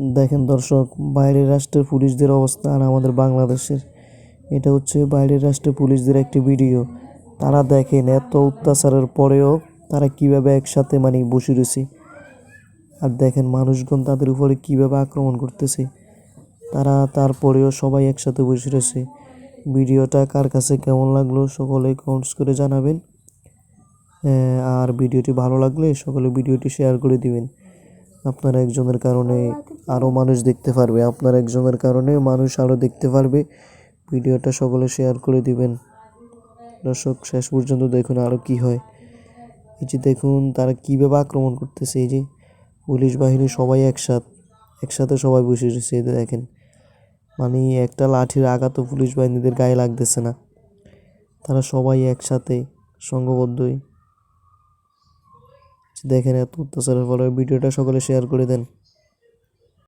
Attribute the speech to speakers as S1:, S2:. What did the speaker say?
S1: দেখেন দর্শক, বাইরের রাষ্ট্রের পুলিশদের অবস্থা আর আমাদের বাংলাদেশের। এটা হচ্ছে বাইরের রাষ্ট্রের পুলিশদের একটি ভিডিও। তারা দেখেন এত অত্যাচারের পরেও তারা কিভাবে একসাথে বসে রয়েছে। আর দেখেন মানুষগণ তাদের উপরে কিভাবে আক্রমণ করতেছে, তারা তারপরেও সবাই একসাথে বসে রয়েছে। ভিডিওটা কার কাছে কেমন লাগলো সকলে কমেন্টস করে জানাবেন। আর ভিডিওটি ভালো লাগলে সকলে ভিডিওটি শেয়ার করে দিবেন। আপনার একজনের কারণে আরও মানুষ দেখতে পারবে, আপনার একজনের কারণে মানুষ আরও দেখতে পারবে। ভিডিওটা সকলে শেয়ার করে দিবেন। দর্শক শেষ পর্যন্ত দেখুন আরও কি হয়। এই যে দেখুন তারা কীভাবে আক্রমণ করতেছে। এই যে পুলিশ বাহিনী সবাই একসাথে সবাই বসে রয়েছে। এদের দেখেন একটা লাঠির আঘাতও পুলিশ বাহিনীদের গায়ে লাগতেছে না। তারা সবাই একসাথে সংঘবদ্ধই। দেখেন এত অত্যাচারের ফলে ভিডিওটা সকলে শেয়ার করে দেন।